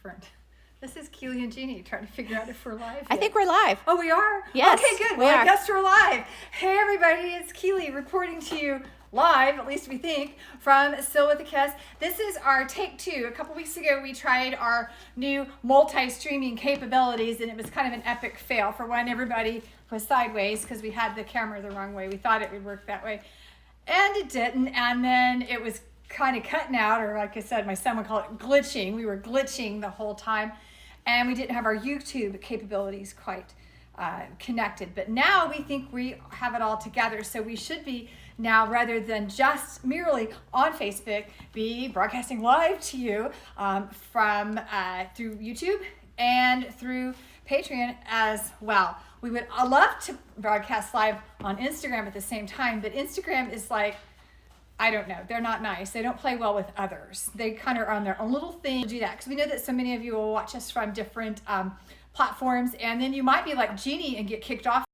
different. This is Keely and Jeannie trying to figure out if we're live yet. I think we're live. Oh, we are? Yes, Okay, good. we Well, are. I guess we're live. Hey, everybody, it's Keely reporting to you live, at least we think, from Still with the Kiss. This is our take 2. A couple weeks ago, we tried our new multi-streaming capabilities, and it was kind of an epic fail. For one, everybody was sideways because we had the camera the wrong way. We thought it would work that way, and it didn't. And then it was kind of cutting out, or like I said, my son would call it glitching. We were glitching the whole time, and we didn't have our YouTube capabilities quite connected. But now we think we have it all together, so we should be now, rather than just merely on Facebook, be broadcasting live to you from through YouTube and through Patreon as well. We would love to broadcast live on Instagram at the same time, but Instagram is like, I don't know, they're not nice. They don't play well with others. They kind of are on their own little thing to do that, because we know that so many of you will watch us from different platforms, and then you might be like Jeannie and get kicked off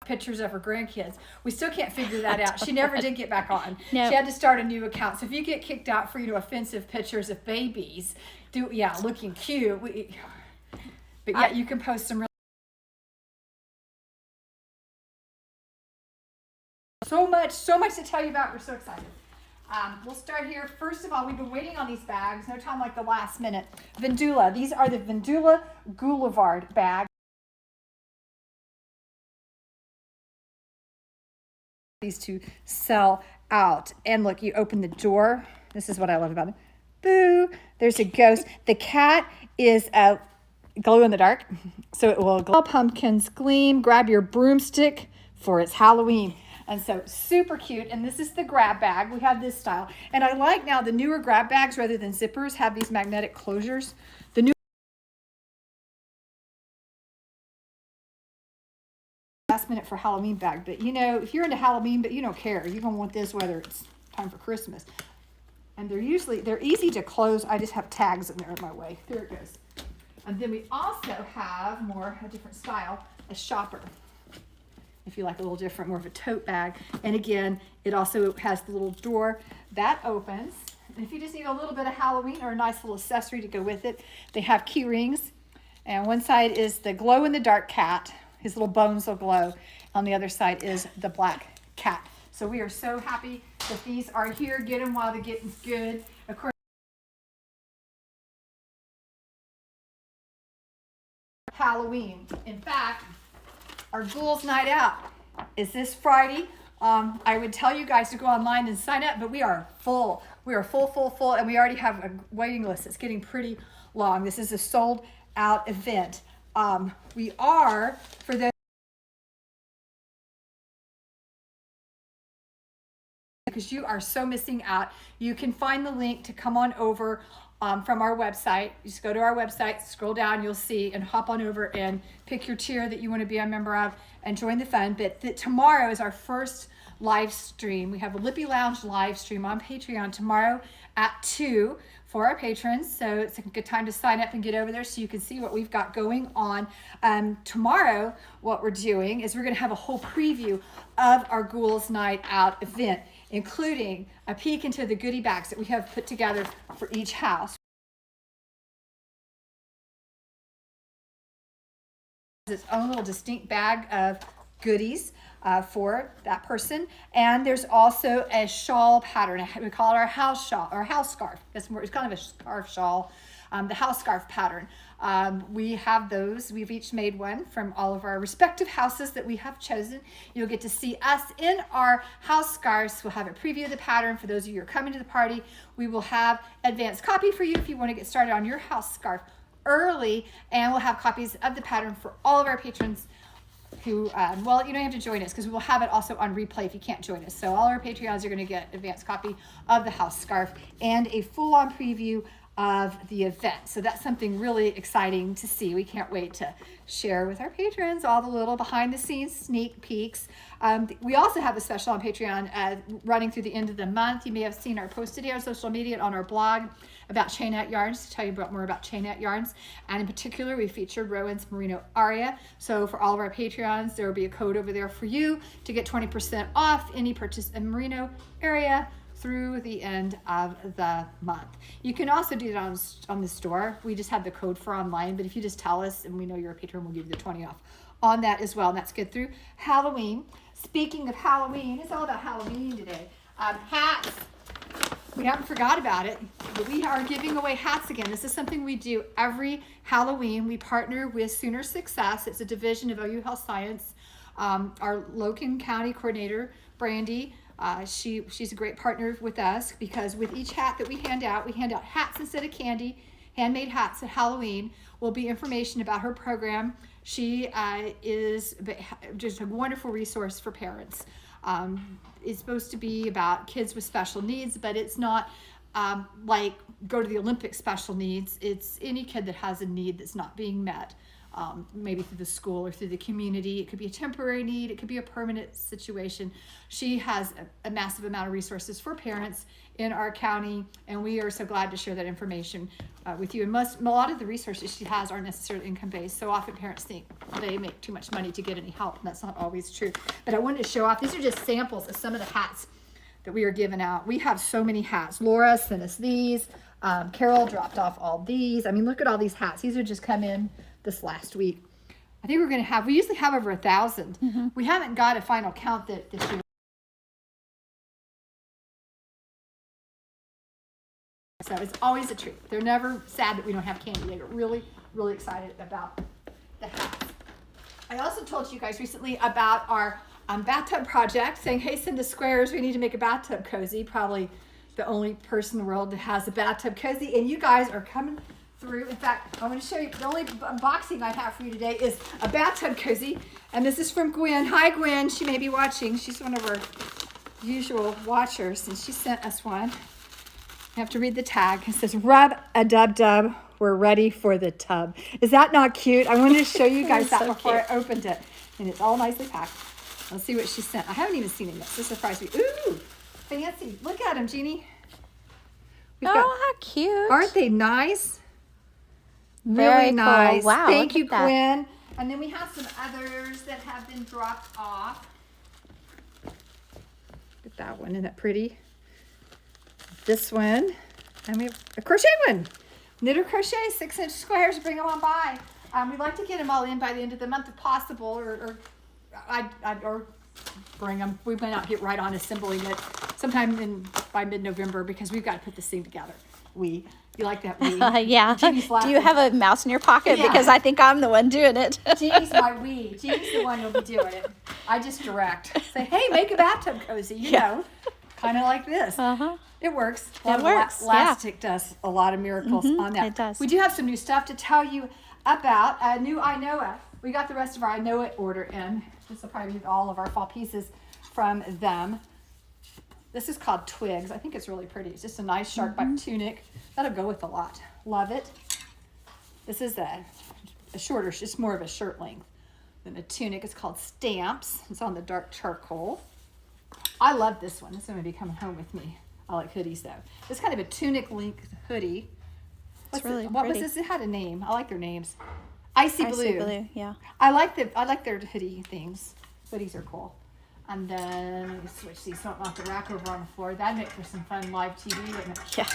pictures of her grandkids. We still can't figure that out. She never did get back on. No. She had to start a new account. So if you get kicked out for, offensive pictures of babies, looking cute, but yeah, you can post some so much to tell you about. We're so excited. We'll start here. First of all, we've been waiting on these bags. No time like the last minute. Vendula. These are the Vendula Ghoulevard bags. These to sell out. And look, you open the door. This is what I love about it. Boo! There's a ghost. The cat is a glow in the dark, so it will glow. Pumpkins gleam. Grab your broomstick for it's Halloween. And so super cute. And this is the grab bag. We have this style. And I like now the newer grab bags, rather than zippers, have these magnetic closures. The new last minute for Halloween bag. But if you're into Halloween, but you don't care, you're going to want this whether it's time for Christmas. And they're easy to close. I just have tags in there in my way. There it goes. And then we also have a different style, a shopper. If you like a little different, more of a tote bag. And again, it also has the little door that opens. And if you just need a little bit of Halloween or a nice little accessory to go with it, they have key rings. And one side is the glow-in-the-dark cat. His little bones will glow. On the other side is the black cat. So we are so happy that these are here. Get them while they're getting good. Of course, Halloween. In fact, our Ghouls Night Out is this Friday. I would tell you guys to go online and sign up, but we are full. We are full, and we already have a waiting list. It's getting pretty long. This is a sold out event. We are, for those, because you are so missing out, you can find the link to come on over from our website. You just go to our website, scroll down, you'll see, and hop on over and pick your tier that you want to be a member of and join the fun. But tomorrow is our first live stream. We have a Lippy Lounge live stream on Patreon tomorrow at 2 for our patrons. So it's a good time to sign up and get over there so you can see what we've got going on. Tomorrow, what we're doing is we're going to have a whole preview of our Ghouls Night Out event, including a peek into the goodie bags that we have put together for each house. Its own little distinct bag of goodies for that person. And there's also a shawl pattern. We call it our house shawl or house scarf. It's kind of a scarf shawl, the house scarf pattern. We have those. We've each made one from all of our respective houses that we have chosen. You'll get to see us in our house scarves. We'll have a preview of the pattern for those of you who are coming to the party. We will have advanced copy for you if you want to get started on your house scarf early, and we'll have copies of the pattern for all of our patrons who, you don't have to join us, because we will have it also on replay if you can't join us. So all our Patreons are going to get advanced copy of the house scarf and a full-on preview of the event. So that's something really exciting to see. We can't wait to share with our patrons all the little behind the scenes sneak peeks. We also have a special on Patreon running through the end of the month. You may have seen our post today on social media and on our blog about chainette yarns, to tell you more about chainette yarns. And in particular, we featured Rowan's Merino Aria. So for all of our Patreons, there will be a code over there for you to get 20% off any purchase in Merino area through the end of the month. You can also do it on the store. We just have the code for online, but if you just tell us and we know you're a patron, we'll give you the 20 off on that as well. And that's good through Halloween. Speaking of Halloween, it's all about Halloween today. Hats. We haven't forgot about it, but we are giving away hats again. This is something we do every Halloween. We partner with Sooner Success. It's a division of OU Health Science. Our Logan County coordinator, Brandy, she's a great partner with us, because with each hat that we hand out hats instead of candy, handmade hats at Halloween. Will be information about her program. She is just a wonderful resource for parents. It's supposed to be about kids with special needs, but it's not like go to the Olympics special needs. It's any kid that has a need that's not being met, maybe through the school or through the community. It could be a temporary need. It could be a permanent situation. She has a massive amount of resources for parents in our county, and we are so glad to share that information with you. And a lot of the resources she has aren't necessarily income-based. So often parents think they make too much money to get any help, and that's not always true. But I wanted to show off, these are just samples of some of the hats that we are giving out. We have so many hats. Laura sent us these. Carol dropped off all these. I mean, look at all these hats. These are just come in this last week. I think we usually have over 1,000. Mm-hmm. We haven't got a final count this year. So it's always a treat. They're never sad that we don't have candy. They get really, really excited about the hats. I also told you guys recently about our bathtub project, saying, hey, send us squares. We need to make a bathtub cozy. Probably the only person in the world that has a bathtub cozy. And you guys are coming through. In fact, I want to show you, the only unboxing I have for you today is a bathtub cozy. And this is from Gwen. Hi, Gwen. She may be watching. She's one of our usual watchers, and she sent us one. You have to read the tag. It says, rub a dub-dub. We're ready for the tub. Is that not cute? I wanted to show you guys that so before I opened it. And it's all nicely packed. Let's see what she sent. I haven't even seen it yet. This surprised me. Ooh, fancy. Look at them, Jeannie. How cute. Aren't they nice? Very really nice. Cool. Wow, Thank you, Gwen. And then we have some others that have been dropped off. Look at that one. Isn't that pretty? This one. And we have a crochet one. Knit or crochet, 6-inch squares. Bring them on by. We'd like to get them all in by the end of the month if possible, or bring them. We may not get right on assembling it sometime by mid-November, because we've got to put this thing together. You like that? Yeah. Do you have a mouse in your pocket? Yeah. Because I think I'm the one doing it. Jeannie's my Jeannie's the one who'll be doing it. I just direct. Say, hey, make a bathtub cozy. You know, kind of like this. Uh-huh. It works. It works. Elastic does a lot of miracles on that. It does. We do have some new stuff to tell you about. A new iNoah. We got the rest of our iNoah order in. This will probably be all of our fall pieces from them. This is called Twigs. I think it's really pretty. It's just a nice shark back tunic. That'll go with a lot. Love it. This is a shorter, just more of a shirt length than a tunic. It's called Stamps. It's on the dark charcoal. I love this one. This one will be coming home with me. I like hoodies though. It's kind of a tunic length hoodie. It's really pretty. What was this? It had a name. I like their names. Icy Blue. Icy Blue, yeah. I like their hoodie things. Hoodies are cool. And then let me switch these so I don't knock the rack over on the floor. That'd make for some fun live TV, wouldn't it? Yeah.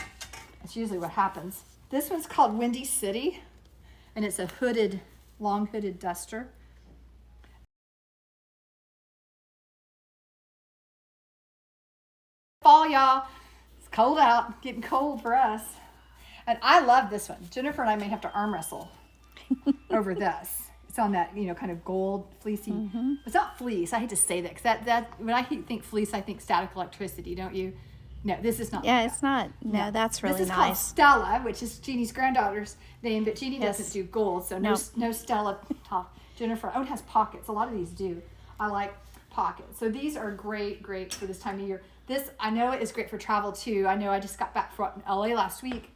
That's usually what happens. This one's called Windy City, and it's a long hooded duster. Fall, y'all. It's cold out. Getting cold for us. And I love this one. Jennifer and I may have to arm wrestle over this. It's on that, kind of gold fleecy. It's not fleece. I hate to say that, because that when I think fleece, I think static electricity, don't you? No, this is not. Yeah, like it's not. No, that's really nice. This is called Stella, which is Jeannie's granddaughter's name, but Jeannie doesn't do gold, so no Stella top. Jennifer, it has pockets. A lot of these do. I like pockets. So these are great for this time of year. This, I know, is great for travel too. I know I just got back from LA last week,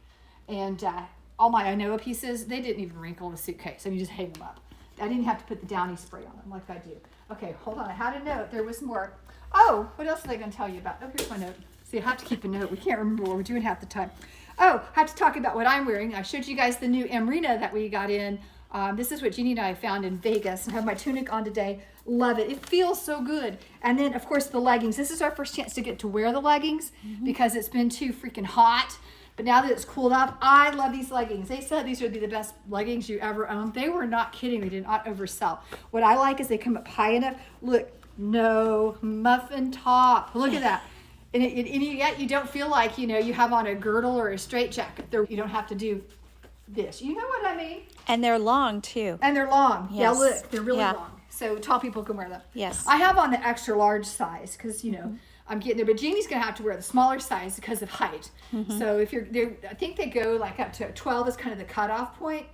and all my iNoah pieces, they didn't even wrinkle in a suitcase. I mean, you just hang them up. I didn't have to put the Downy spray on them like I do. Okay, hold on. I had a note. There was more. Oh, what else are they going to tell you about? Oh, here's my note. See, I have to keep a note. We can't remember what we're doing half the time. Oh, I have to talk about what I'm wearing. I showed you guys the new Rena that we got in This is what Jeannie and I found in Vegas, and have my tunic on today. Love it. It feels so good. And then, of course, the leggings. This is our first chance to get to wear the leggings because it's been too freaking hot. But now that it's cooled off, I love these leggings. They said these would be the best leggings you ever owned. They were not kidding. They did not oversell. What I like is they come up high enough. Look, no muffin top. Look at that. And yet you don't feel like, you know, you have on a girdle or a straitjacket. You don't have to do this. You know what I mean? And they're long too. And they're long. Yes. Yeah, look, they're really Yeah. long. So tall people can wear them. Yes. I have on the extra large size because, you know, I'm getting there. But Jeannie's going to have to wear the smaller size because of height. So if you're there, I think they go like up to 12 is kind of the cutoff point.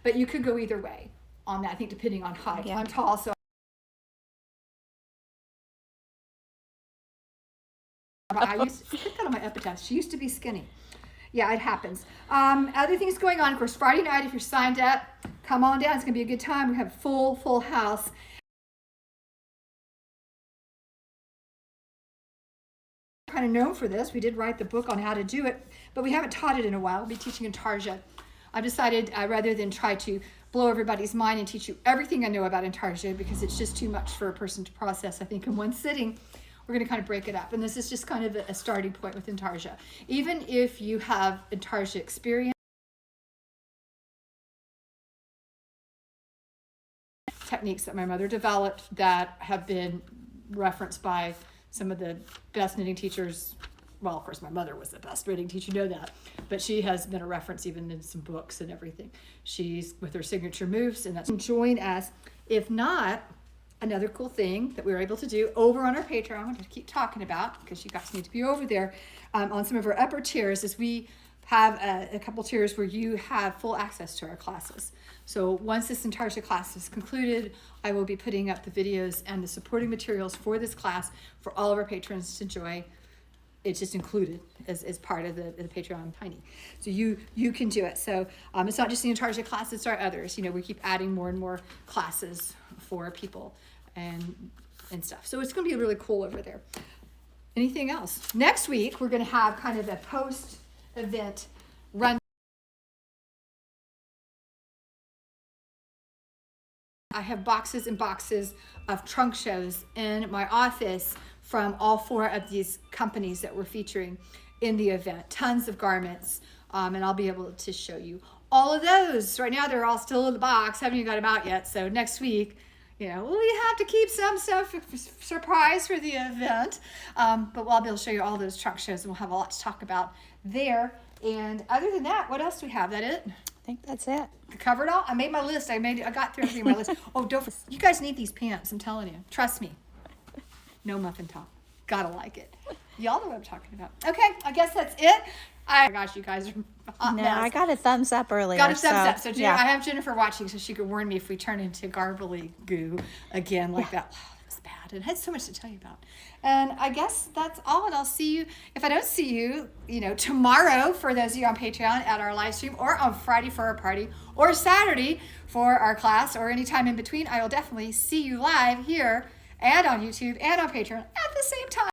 But you could go either way on that, I think, depending on height. Yeah. I'm tall, so I used to put that on my epitaph. She used to be skinny. Yeah, it happens. Other things going on, of course, Friday night, if you're signed up, come on down. It's going to be a good time. We have a full house. Kind of known for this. We did write the book on how to do it, but we haven't taught it in a while. We'll be teaching Intarsia. I've decided rather than try to blow everybody's mind and teach you everything I know about Intarsia, because it's just too much for a person to process, I think, in one sitting, we're going to kind of break it up. And this is just kind of a starting point with Intarsia. Even if you have Intarsia experience, techniques that my mother developed that have been referenced by some of the best knitting teachers. Well, of course, my mother was the best knitting teacher, you know that, but she has been a reference even in some books and everything. She's with her signature moves, and that's join us. If not, another cool thing that we were able to do over on our Patreon, I'm going to keep talking about because you guys need to be over there on some of our upper tiers, is we have a couple tiers where you have full access to our classes. So once this Intarsia class is concluded, I will be putting up the videos and the supporting materials for this class for all of our patrons to enjoy. It's just included as part of the Patreon Tiny. So you can do it. So it's not just the Intarsia class, it's our others. You know, we keep adding more and more classes for people and stuff. So it's going to be really cool over there. Anything else? Next week, we're going to have kind of a post-event run. I have boxes and boxes of trunk shows in my office from all 4 of these companies that we're featuring in the event. Tons of garments, and I'll be able to show you all of those. Right now, they're all still in the box. Haven't even got them out yet. So next week, you know, we have to keep some stuff surprise for the event. But I'll be able to show you all those trunk shows, and we'll have a lot to talk about there. And other than that, what else do we have? That it? I think that's it. Covered all? I made my list. I got through everything on my list. Oh, you guys need these pants. I'm telling you. Trust me. No muffin top. Gotta like it. Y'all know what I'm talking about. Okay, I guess that's it. Oh my gosh, you guys are hot No, mess. I got a thumbs up earlier. Got a thumbs up. So yeah. I have Jennifer watching, so she could warn me if we turn into garbly goo again like that. Oh, that was bad. And it had so much to tell you about. And I guess that's all. And I'll see you, if I don't see you, you know, tomorrow for those of you on Patreon at our live stream, or on Friday for our party, or Saturday for our class, or any time in between, I will definitely see you live here and on YouTube and on Patreon at the same time.